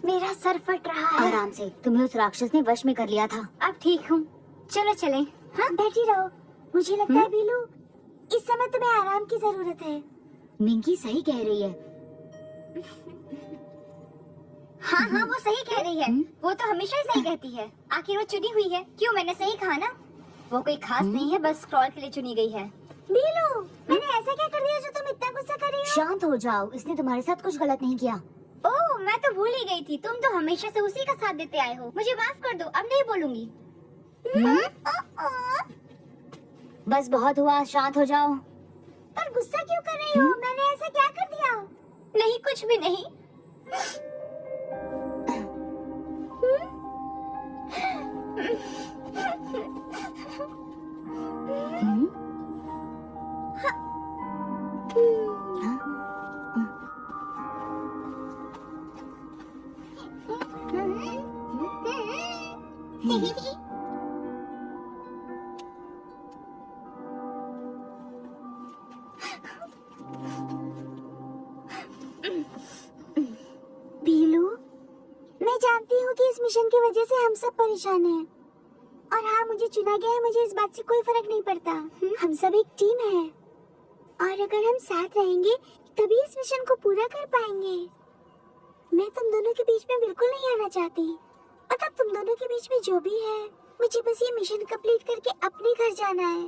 मेरा सर फट रहा है। आराम से, तुम्हें उस राक्षस ने वश में कर लिया था। अब ठीक हूँ, चलो चलें। हाँ बैठी रहो। मुझे लगता है बीलू, इस समय तुम्हें आराम की जरूरत है। मिंकी सही कह रही है। हाँ हाँ, वो सही कह रही है। वो तो हमेशा ही सही कहती है। आखिर वो चुनी हुई है। क्यों, मैंने सही कहा ना? वो कोई खास नहीं है, बस स्क्रॉल के लिए चुनी गई है। बीलू, मैंने ऐसा क्या कर दिया जो तुम इतना गुस्सा कर रही हो? शांत हो जाओ, इसने तुम्हारे साथ कुछ गलत नहीं किया। ओह, मैं तो भूल ही गई थी। तुम तो हमेशा से उसी का साथ देते आए हो। मुझे माफ कर दो, अब नहीं बोलूंगी। बस बहुत हुआ, शांत हो जाओ। पर गुस्सा क्यों कर रही हो? मैंने ऐसा क्या कर दिया? नहीं, कुछ भी नहीं। बीलू, मैं जानती हूँ कि इस मिशन की वजह से हम सब परेशान हैं। और हाँ, मुझे चुना गया है, मुझे इस बात से कोई फर्क नहीं पड़ता। हम सब एक टीम है और अगर हम साथ रहेंगे तभी इस मिशन को पूरा कर पाएंगे। मैं तुम दोनों के बीच में बिल्कुल नहीं आना चाहती। मतलब तुम दोनों के बीच में जो भी है, मुझे बस ये मिशन कंप्लीट करके अपने घर जाना है।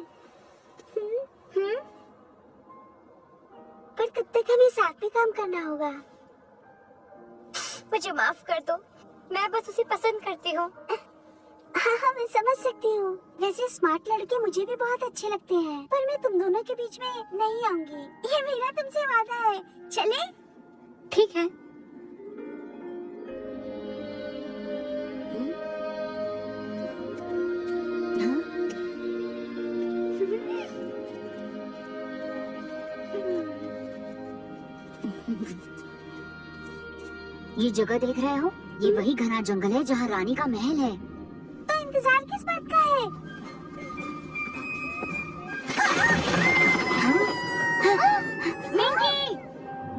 पर तब तक हमें साथ में काम करना होगा। मुझे माफ कर दो, मैं बस उसे पसंद करती हूँ। हाँ, मैं समझ सकती हूँ। वैसे स्मार्ट लड़के मुझे भी बहुत अच्छे लगते हैं, पर मैं तुम दोनों के बीच में नहीं आऊंगी। ये मेरा तुमसे वादा है। चले? ठीक है। ये जगह देख रहे हो? ये वही घना जंगल है जहाँ रानी का महल है। तो इंतजार किस बात का है? मिंकी,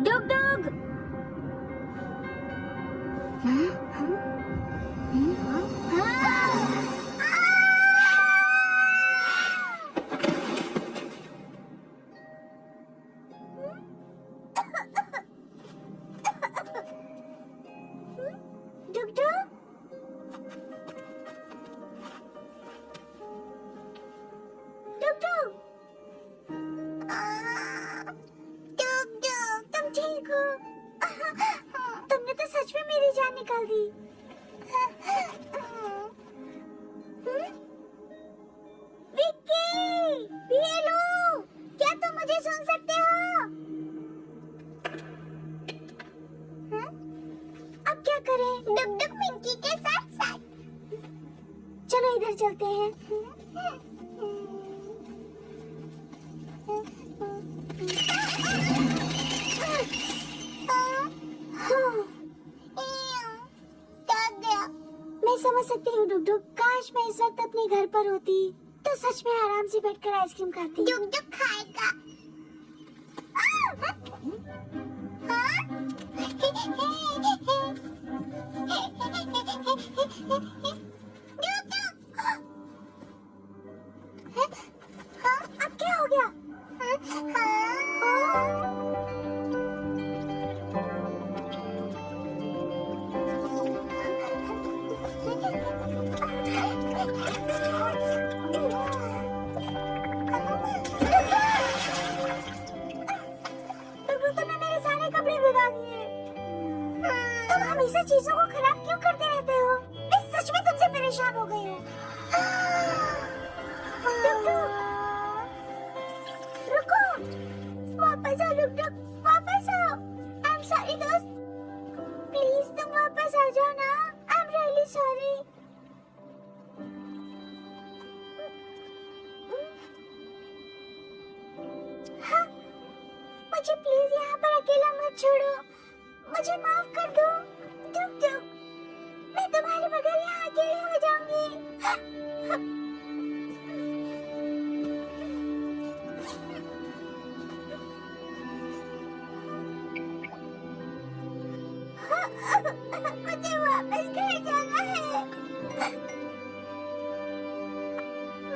डुग डुग। डुग डुग, डुग डुग, डुग डुग, तुम ठीक हो? तुमने तो सच में मेरी जान निकाल दी। विक्की, बीलू, क्या तुम मुझे सुन सकते हो? अब क्या करें? डुग डुग मिंकी के साथ साथ। चलो इधर चलते हैं। मैं समझ सकती हूँ डुग डुग। काश मैं इस वक्त अपने घर पर होती तो सच में आराम से बैठकर आइसक्रीम खाती। डुग डुग खाएगा। अब क्या हो गया? तुमने मेरे सारे कपड़े भिगा दिए। तुम हमेशा चीजों को खराब क्यों करते रहते हो? मैं सच में तुमसे परेशान हो गई हूँ। रुको, वापस आओ डुग डुग, वापस आओ। आई एम सॉरी दोस्त, प्लीज तुम वापस आ जाओ ना। I am really sorry. हाँ, मुझे प्लीज यहाँ पर अकेला मत छोड़ो। मुझे माफ कर दो। डुग डुग, मैं तुम्हारे बगैर यहाँ अकेली हो जाऊंगी। मुझे वापस घर जाना है।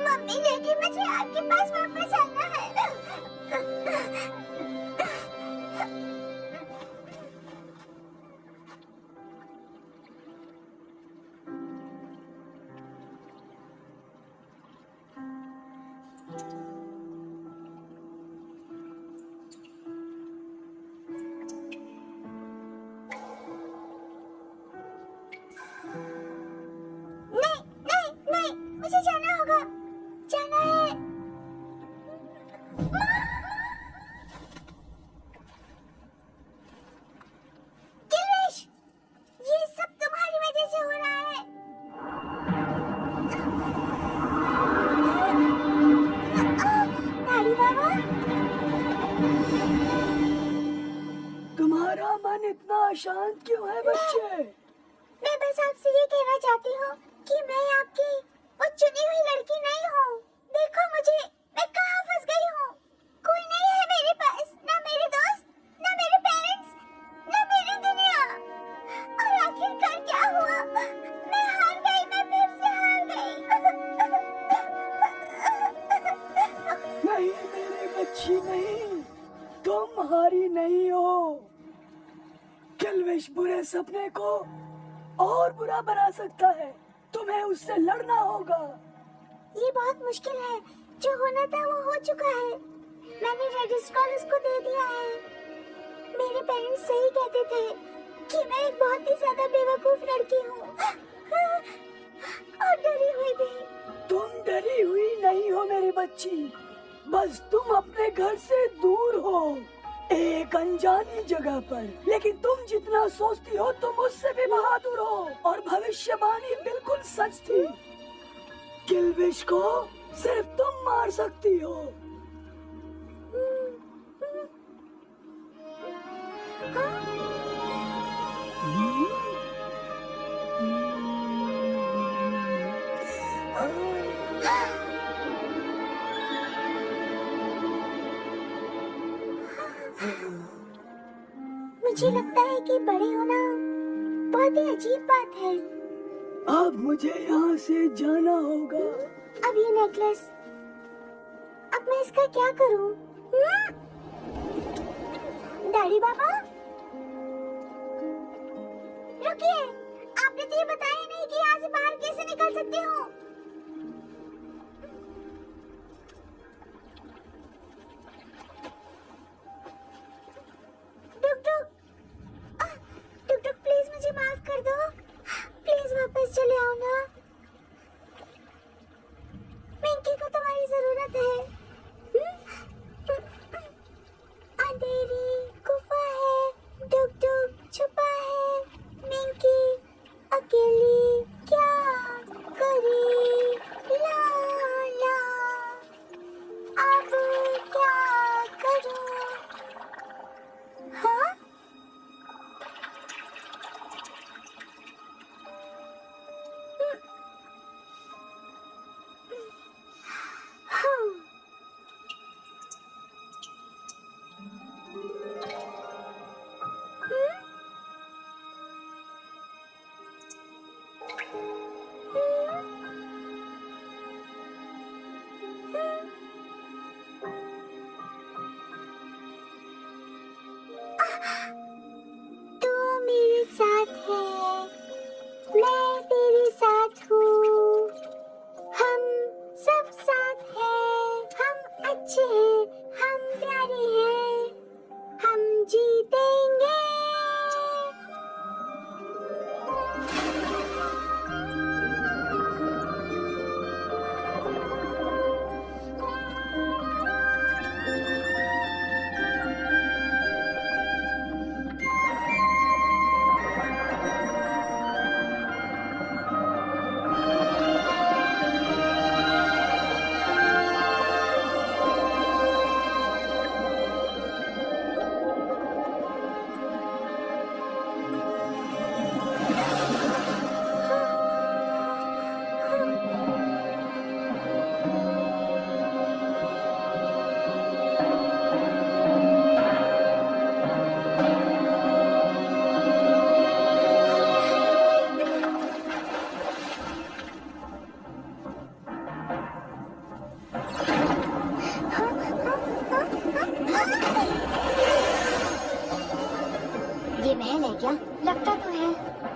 मम्मी डैडी, मुझे आपके पास वापस आना है। नहीं नहीं नहीं, मुझे जाना होगा, जाना है। गिरीश, ये सब तुम्हारी वजह से हो रहा है। दाढ़ी बाबा, तुम्हारा मन इतना अशांत क्यों है बच्चे? मैं बस आपसे ये कहना चाहती हूँ कि मैं आपकी वो चुनी हुई लड़की नहीं हूँ। देखो मुझे, मैं कहाँ फंस गई हूँ। कोई नहीं है मेरे पास, ना मेरे दोस्त, ना मेरे पेरेंट्स, ना मेरी दुनिया। और आखिरकार क्या हुआ? मैं हार गई, मैं फिर से हार गई। नहीं मेरी बच्ची नहीं, तुम हारी नहीं हो। किल्विश बुरे सपने को और बुरा बना सकता है, तुम्हें उससे लड़ना होगा। ये बहुत मुश्किल है, जो होना था वो हो चुका है। मैंने रजिस्ट्रार उसको दे दिया है। मेरे पेरेंट्स सही कहते थे कि मैं एक बहुत ही ज्यादा बेवकूफ लड़की हूँ और डरी हुई भी। तुम डरी हुई नहीं हो मेरी बच्ची, बस तुम अपने घर से दूर हो, एक अनजानी जगह पर। लेकिन तुम जितना सोचती हो तुम उससे भी बहादुर हो, और भविष्यवाणी बिल्कुल सच थी। किल्विश को सिर्फ तुम मार सकती हो। मुझे लगता है कि बड़े होना बहुत ही अजीब बात है। अब मुझे यहाँ से जाना होगा। अब ये नेकलेस, अब मैं इसका क्या करूं? दाढ़ी बाबा, रुकिए, आपने तो ये बताया नहीं कि यहाँ से बाहर कैसे निकल सकती हूँ। टुक टुक, टुक टुक, प्लीज मुझे माफ कर दो, प्लीज वापस चले आओ ना। मिंकी को तुम्हारी जरूरत है। अंधेरी गुफा है, टुक टुक छुपा है, मिंकी अकेली क्या करे? ला ला, अब क्या करूं? हाँ? तू मेरे साथ है, मैं तेरे साथ हूँ, हम सब साथ हैं, हम अच्छे हैं, हम प्यारे हैं, हम जीतेंगे। ये महल है क्या? लगता तो है।